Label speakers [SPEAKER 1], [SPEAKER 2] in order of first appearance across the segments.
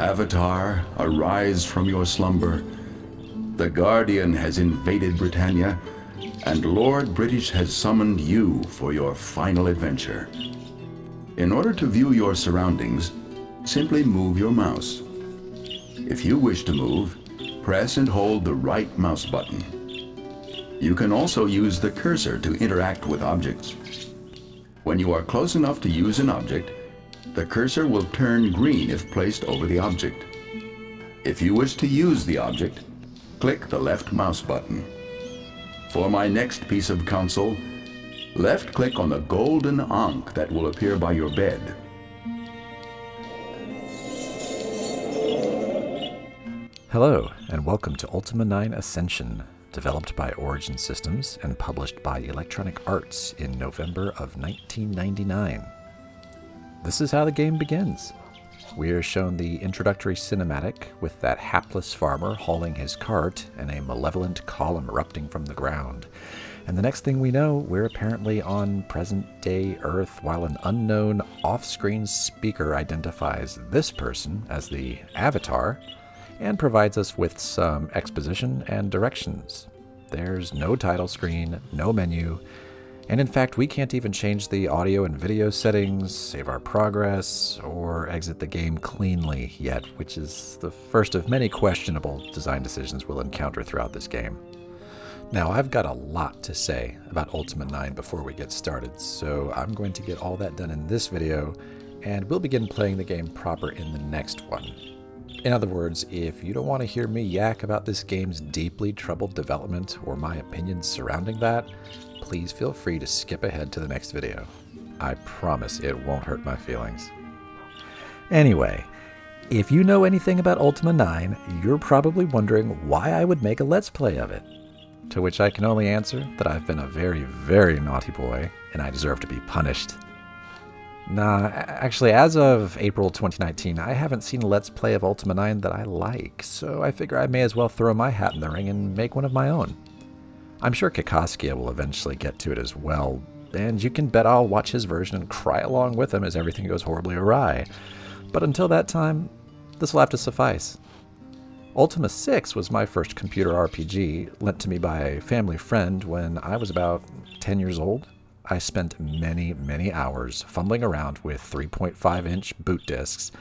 [SPEAKER 1] Avatar, arise from your slumber. The Guardian has invaded Britannia, and Lord British has summoned you for your final adventure. In order to view your surroundings, simply move your mouse. If you wish to move, press and hold the right mouse button. You can also use the cursor to interact with objects. When you are close enough to use an object, the cursor will turn green if placed over the object. If you wish to use the object, click the left mouse button. For my next piece of counsel, left-click on the golden ankh that will appear by your bed.
[SPEAKER 2] Hello, and welcome to Ultima IX Ascension, developed by Origin Systems and published by Electronic Arts in November of 1999. This is how the game begins. We are shown the introductory cinematic with that hapless farmer hauling his cart and a malevolent column erupting from the ground. And the next thing we know, we're apparently on present-day Earth while an unknown off-screen speaker identifies this person as the Avatar and provides us with some exposition and directions. There's no title screen, no menu, and in fact we can't even change the audio and video settings, save our progress, or exit the game cleanly yet, which is the first of many questionable design decisions we'll encounter throughout this game. Now, I've got a lot to say about Ultima IX before we get started, so I'm going to get all that done in this video, and we'll begin playing the game proper in the next one. In other words, if you don't want to hear me yak about this game's deeply troubled development or my opinions surrounding that, please feel free to skip ahead to the next video. I promise it won't hurt my feelings. Anyway, if you know anything about Ultima IX, you're probably wondering why I would make a Let's Play of it. To which I can only answer that I've been a very, very naughty boy, and I deserve to be punished. Nah, actually, as of April 2019, I haven't seen a Let's Play of Ultima IX that I like, so I figure I may as well throw my hat in the ring and make one of my own. I'm sure Kakaskia will eventually get to it as well, and you can bet I'll watch his version and cry along with him as everything goes horribly awry. But until that time, this will have to suffice. Ultima VI was my first computer RPG, lent to me by a family friend when I was about 10 years old. I spent many, many hours fumbling around with 3.5-inch boot disks,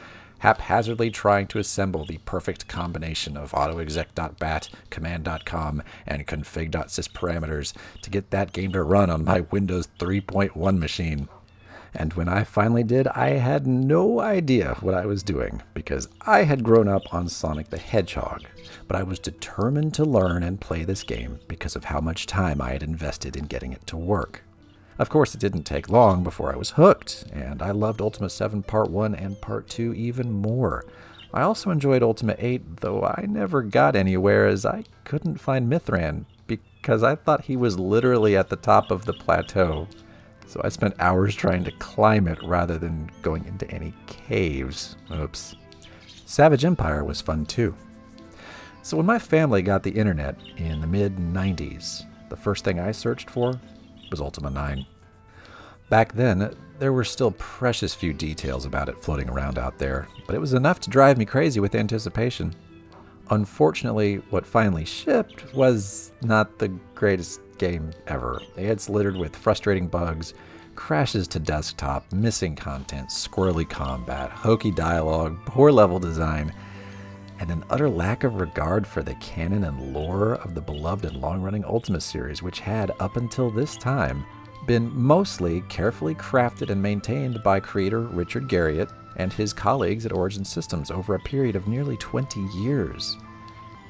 [SPEAKER 2] haphazardly trying to assemble the perfect combination of autoexec.bat, command.com, and config.sys parameters to get that game to run on my Windows 3.1 machine. And when I finally did, I had no idea what I was doing, because I had grown up on Sonic the Hedgehog, but I was determined to learn and play this game because of how much time I had invested in getting it to work. Of course, it didn't take long before I was hooked, and I loved Ultima VII Part 1 and Part 2 even more. I also enjoyed Ultima VIII, though I never got anywhere as I couldn't find Mithran, because I thought he was literally at the top of the plateau. So I spent hours trying to climb it rather than going into any caves. Oops. Savage Empire was fun too. So when my family got the internet in the mid-90s, the first thing I searched for was Ultima IX. Back then, there were still precious few details about it floating around out there, but it was enough to drive me crazy with anticipation. Unfortunately, what finally shipped was not the greatest game ever. It's littered with frustrating bugs, crashes to desktop, missing content, squirrely combat, hokey dialogue, poor level design, and an utter lack of regard for the canon and lore of the beloved and long-running Ultima series, which had, up until this time, been mostly carefully crafted and maintained by creator Richard Garriott and his colleagues at Origin Systems over a period of nearly 20 years.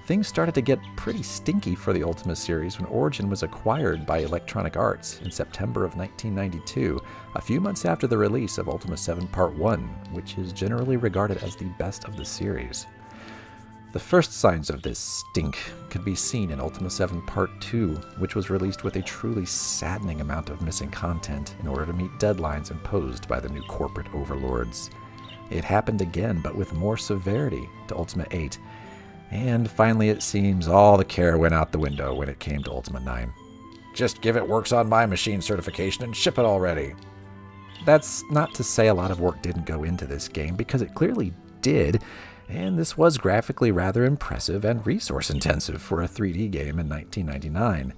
[SPEAKER 2] Things started to get pretty stinky for the Ultima series when Origin was acquired by Electronic Arts in September of 1992, a few months after the release of Ultima VII Part 1, which is generally regarded as the best of the series. The first signs of this stink could be seen in Ultima VII Part 2, which was released with a truly saddening amount of missing content in order to meet deadlines imposed by the new corporate overlords. It happened again, but with more severity, to Ultima VIII, and finally it seems all the care went out the window when it came to Ultima IX. Just give it works on my machine certification and ship it already. That's not to say a lot of work didn't go into this game, because it clearly did, And this was graphically rather impressive and resource-intensive for a 3D game in 1999.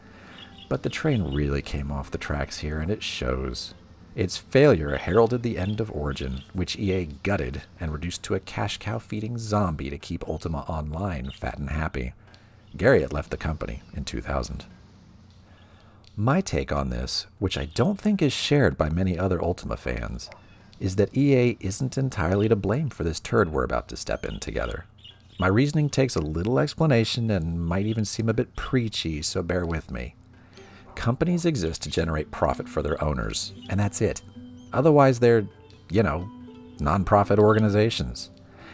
[SPEAKER 2] But the train really came off the tracks here, and it shows. Its failure heralded the end of Origin, which EA gutted and reduced to a cash cow feeding zombie to keep Ultima Online fat and happy. Garriott left the company in 2000. My take on this, which I don't think is shared by many other Ultima fans, is that EA isn't entirely to blame for this turd we're about to step in together. My reasoning takes a little explanation and might even seem a bit preachy, so bear with me. Companies exist to generate profit for their owners, and that's it. Otherwise, they're, non-profit organizations.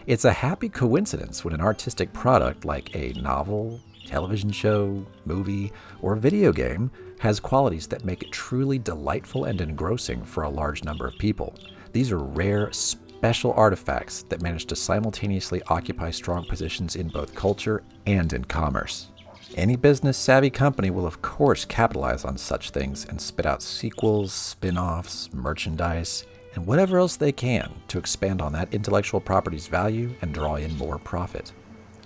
[SPEAKER 2] It's a happy coincidence when an artistic product like a novel, television show, movie, or video game has qualities that make it truly delightful and engrossing for a large number of people. These are rare, special artifacts that manage to simultaneously occupy strong positions in both culture and in commerce. Any business-savvy company will of course capitalize on such things and spit out sequels, spin-offs, merchandise, and whatever else they can to expand on that intellectual property's value and draw in more profit.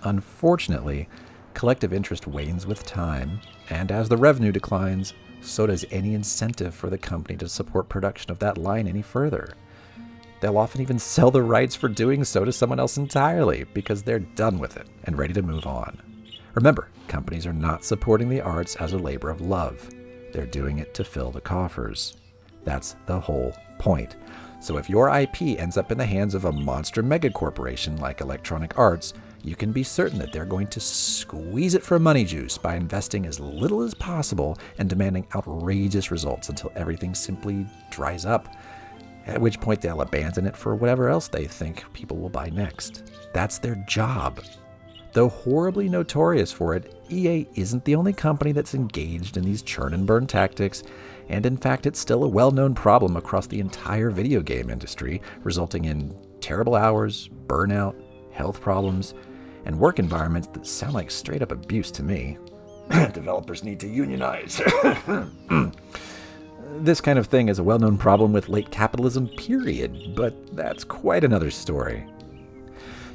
[SPEAKER 2] Unfortunately, collective interest wanes with time, and as the revenue declines, so does any incentive for the company to support production of that line any further. They'll often even sell the rights for doing so to someone else entirely because they're done with it and ready to move on. Remember, companies are not supporting the arts as a labor of love. They're doing it to fill the coffers. That's the whole point. So if your IP ends up in the hands of a monster megacorporation like Electronic Arts, you can be certain that they're going to squeeze it for money juice by investing as little as possible and demanding outrageous results until everything simply dries up, at which point they'll abandon it for whatever else they think people will buy next. That's their job. Though horribly notorious for it, EA isn't the only company that's engaged in these churn and burn tactics, and in fact it's still a well-known problem across the entire video game industry, resulting in terrible hours, burnout, health problems, and work environments that sound like straight-up abuse to me. Developers need to unionize. This kind of thing is a well-known problem with late capitalism, period, but that's quite another story.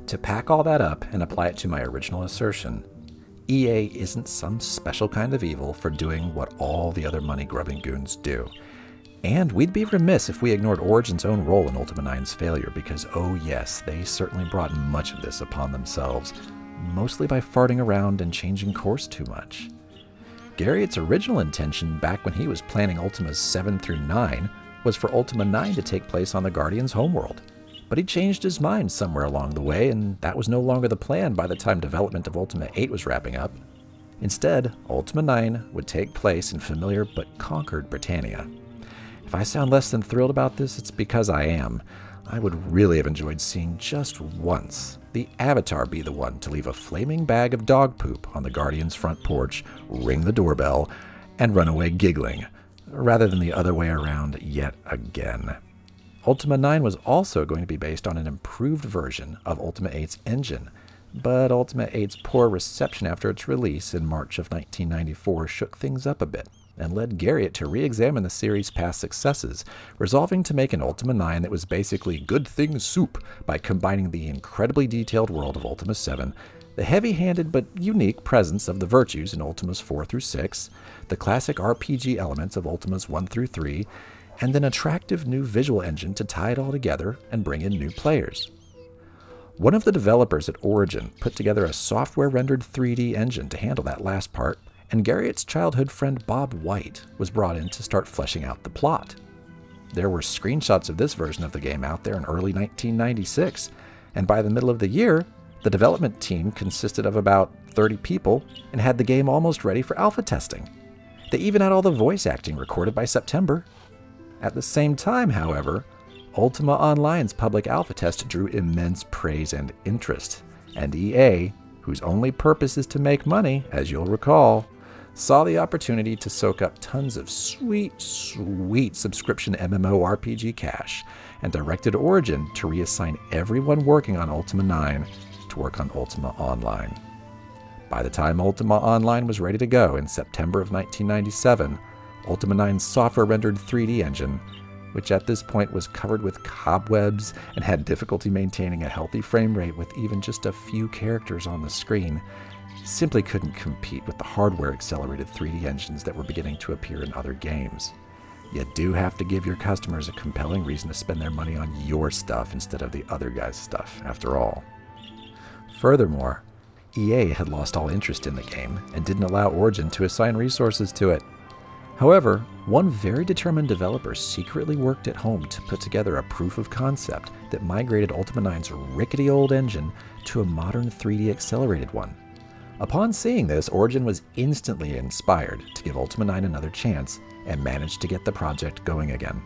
[SPEAKER 2] To pack all that up and apply it to my original assertion, EA isn't some special kind of evil for doing what all the other money-grubbing goons do. And we'd be remiss if we ignored Origin's own role in Ultima IX's failure, because oh yes, they certainly brought much of this upon themselves, mostly by farting around and changing course too much. Garriott's original intention back when he was planning Ultimas 7 through 9 was for Ultima IX to take place on the Guardian's homeworld. But he changed his mind somewhere along the way, and that was no longer the plan by the time development of Ultima VIII was wrapping up. Instead, Ultima IX would take place in familiar but conquered Britannia. If I sound less than thrilled about this, it's because I am. I would really have enjoyed seeing just once the Avatar be the one to leave a flaming bag of dog poop on the Guardian's front porch, ring the doorbell, and run away giggling, rather than the other way around yet again. Ultima IX was also going to be based on an improved version of Ultima VIII's engine, but Ultima VIII's poor reception after its release in March of 1994 shook things up a bit and led Garriott to re-examine the series' past successes, resolving to make an Ultima IX that was basically good thing soup by combining the incredibly detailed world of Ultima VII, the heavy-handed but unique presence of the virtues in Ultimas 4 through 6, the classic RPG elements of Ultimas 1 through 3, and an attractive new visual engine to tie it all together and bring in new players. One of the developers at Origin put together a software-rendered 3D engine to handle that last part, and Garriott's childhood friend Bob White was brought in to start fleshing out the plot. There were screenshots of this version of the game out there in early 1996, and by the middle of the year, the development team consisted of about 30 people and had the game almost ready for alpha testing. They even had all the voice acting recorded by September. At the same time, however, Ultima Online's public alpha test drew immense praise and interest, and EA, whose only purpose is to make money, as you'll recall, saw the opportunity to soak up tons of sweet subscription MMORPG cash, and directed Origin to reassign everyone working on Ultima IX to work on Ultima Online. By the time Ultima Online was ready to go in September of 1997, Ultima IX's software-rendered 3D engine which at this point was covered with cobwebs and had difficulty maintaining a healthy frame rate with even just a few characters on the screen, simply couldn't compete with the hardware-accelerated 3D engines that were beginning to appear in other games. You do have to give your customers a compelling reason to spend their money on your stuff instead of the other guy's stuff, after all. Furthermore, EA had lost all interest in the game and didn't allow Origin to assign resources to it. However, one very determined developer secretly worked at home to put together a proof of concept that migrated Ultima IX's rickety old engine to a modern 3D accelerated one. Upon seeing this, Origin was instantly inspired to give Ultima IX another chance and managed to get the project going again.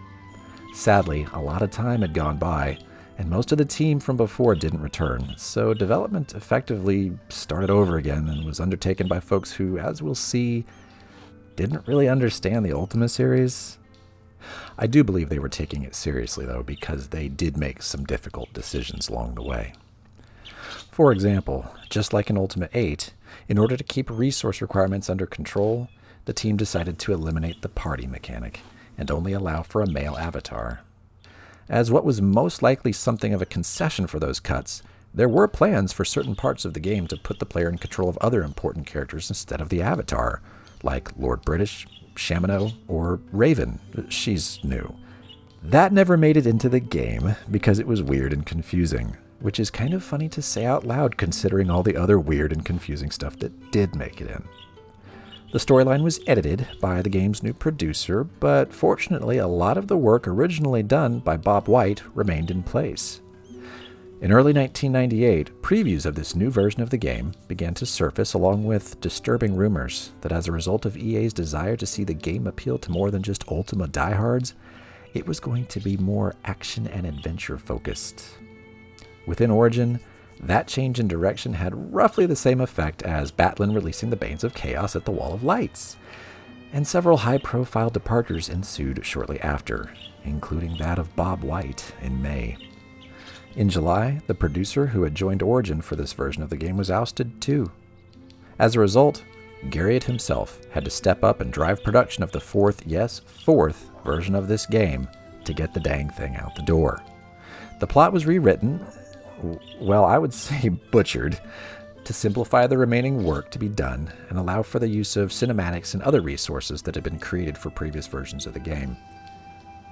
[SPEAKER 2] Sadly, a lot of time had gone by, and most of the team from before didn't return, so development effectively started over again and was undertaken by folks who, as we'll see, didn't really understand the Ultima series. I do believe they were taking it seriously, though, because they did make some difficult decisions along the way. For example, just like in Ultima VIII, in order to keep resource requirements under control, the team decided to eliminate the party mechanic and only allow for a male avatar. As what was most likely something of a concession for those cuts, there were plans for certain parts of the game to put the player in control of other important characters instead of the avatar, like Lord British, Shamino, or Raven. She's new. That never made it into the game because it was weird and confusing, which is kind of funny to say out loud considering all the other weird and confusing stuff that did make it in. The storyline was edited by the game's new producer, but fortunately a lot of the work originally done by Bob White remained in place. In early 1998, previews of this new version of the game began to surface along with disturbing rumors that as a result of EA's desire to see the game appeal to more than just Ultima diehards, it was going to be more action and adventure focused. Within Origin, that change in direction had roughly the same effect as Batlin releasing the Banes of Chaos at the Wall of Lights, and several high-profile departures ensued shortly after, including that of Bob White in May. In July, the producer who had joined Origin for this version of the game was ousted too. As a result, Garriott himself had to step up and drive production of the fourth version of this game to get the dang thing out the door. The plot was rewritten, well, I would say butchered, to simplify the remaining work to be done and allow for the use of cinematics and other resources that had been created for previous versions of the game.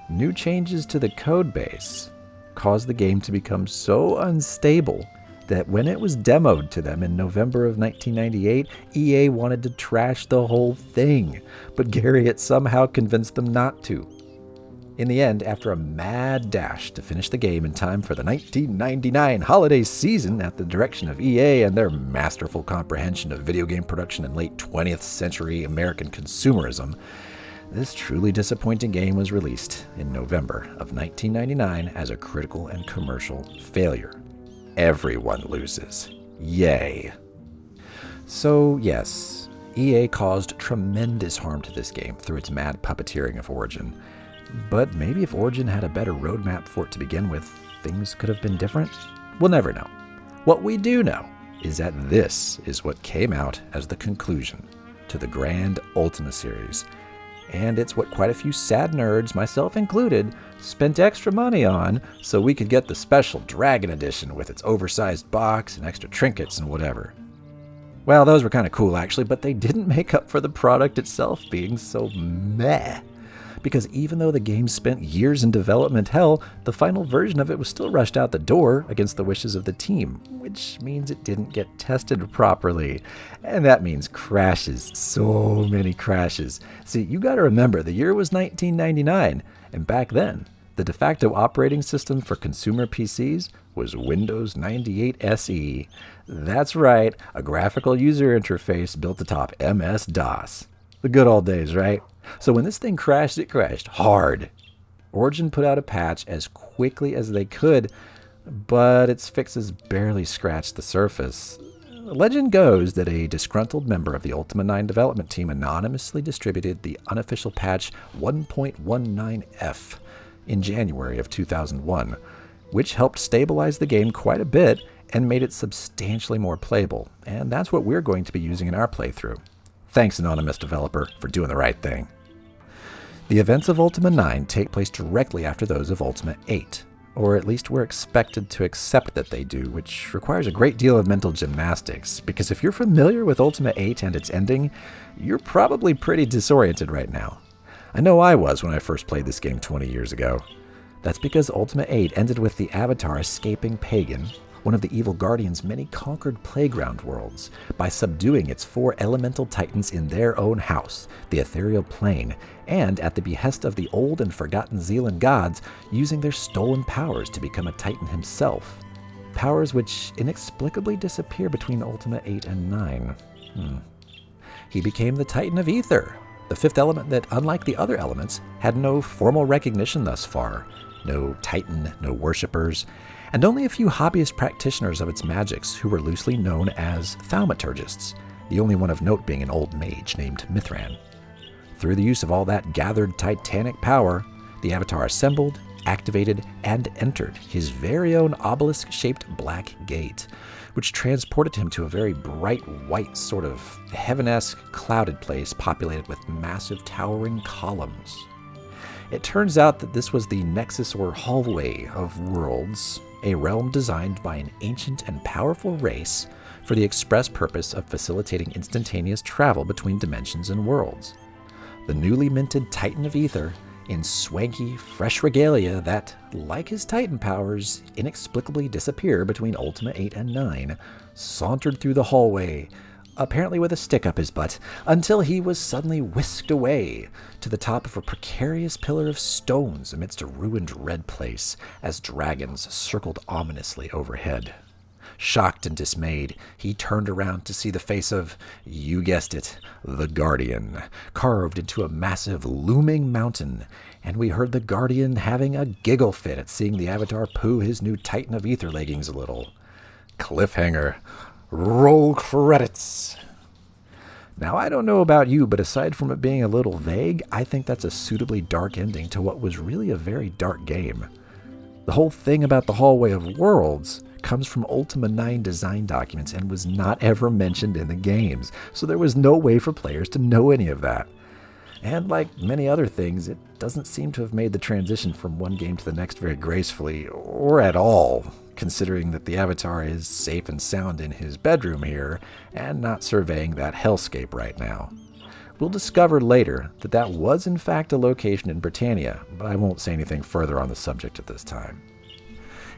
[SPEAKER 2] New changes to the code base caused the game to become so unstable that when it was demoed to them in November of 1998, EA wanted to trash the whole thing, but Garriott somehow convinced them not to. In the end, after a mad dash to finish the game in time for the 1999 holiday season at the direction of EA and their masterful comprehension of video game production in late 20th century American consumerism, this truly disappointing game was released in November of 1999 as a critical and commercial failure. Everyone loses. Yay. So yes, EA caused tremendous harm to this game through its mad puppeteering of Origin. But maybe if Origin had a better roadmap for it to begin with, things could have been different? We'll never know. What we do know is that this is what came out as the conclusion to the grand Ultima series. And it's what quite a few sad nerds, myself included, spent extra money on so we could get the special Dragon Edition with its oversized box and extra trinkets and whatever. Well, those were kind of cool actually, but they didn't make up for the product itself being so meh. Because even though the game spent years in development hell, the final version of it was still rushed out the door against the wishes of the team, which means it didn't get tested properly. And that means crashes, so many crashes. See, you gotta remember, the year was 1999, and back then, the de facto operating system for consumer PCs was Windows 98 SE. That's right, a graphical user interface built atop MS-DOS. The good old days, right? So when this thing crashed, it crashed hard. Origin put out a patch as quickly as they could, but its fixes barely scratched the surface. Legend goes that a disgruntled member of the Ultima IX development team anonymously distributed the unofficial patch 1.19F in January of 2001, which helped stabilize the game quite a bit and made it substantially more playable, and that's what we're going to be using in our playthrough. Thanks, anonymous developer, for doing the right thing. The events of Ultima IX take place directly after those of Ultima VIII, or at least we're expected to accept that they do, which requires a great deal of mental gymnastics, because if you're familiar with Ultima VIII and its ending, you're probably pretty disoriented right now. I know I was when I first played this game 20 years ago. That's because Ultima VIII ended with the Avatar escaping Pagan, one of the evil guardian's many conquered playground worlds, by subduing its 4 elemental titans in their own house, the ethereal plane, and at the behest of the old and forgotten Zealand gods, using their stolen powers to become a titan himself. Powers which inexplicably disappear between Ultima VIII and IX. He became the Titan of Ether, the 5th element that, unlike the other elements, had no formal recognition thus far. No titan, no worshippers, and only a few hobbyist practitioners of its magics who were loosely known as thaumaturgists, the only one of note being an old mage named Mithran. Through the use of all that gathered titanic power, the Avatar assembled, activated, and entered his very own obelisk-shaped black gate, which transported him to a very bright white sort of heaven-esque clouded place populated with massive towering columns. It turns out that this was the Nexus or Hallway of Worlds, a realm designed by an ancient and powerful race for the express purpose of facilitating instantaneous travel between dimensions and worlds. The newly minted Titan of Ether, in swanky, fresh regalia that, like his Titan powers, inexplicably disappear between Ultima VIII and IX, sauntered through the hallway, apparently with a stick up his butt, until he was suddenly whisked away to the top of a precarious pillar of stones amidst a ruined red place as dragons circled ominously overhead. Shocked and dismayed, he turned around to see the face of, you guessed it, the Guardian, carved into a massive looming mountain, and we heard the Guardian having a giggle fit at seeing the Avatar poo his new Titan of Ether leggings a little. Cliffhanger. Roll credits. Now, I don't know about you, but aside from it being a little vague, I think that's a suitably dark ending to what was really a very dark game. The whole thing about the Hallway of Worlds comes from Ultima IX design documents and was not ever mentioned in the games, so there was no way for players to know any of that. And like many other things, it doesn't seem to have made the transition from one game to the next very gracefully, or at all, considering that the Avatar is safe and sound in his bedroom here, and not surveying that hellscape right now. We'll discover later that that was in fact a location in Britannia, but I won't say anything further on the subject at this time.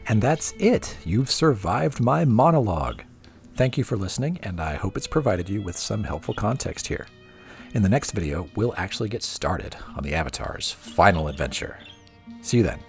[SPEAKER 2] And that's it. You've survived my monologue. Thank you for listening, and I hope it's provided you with some helpful context here. In the next video, we'll actually get started on the Avatar's final adventure. See you then.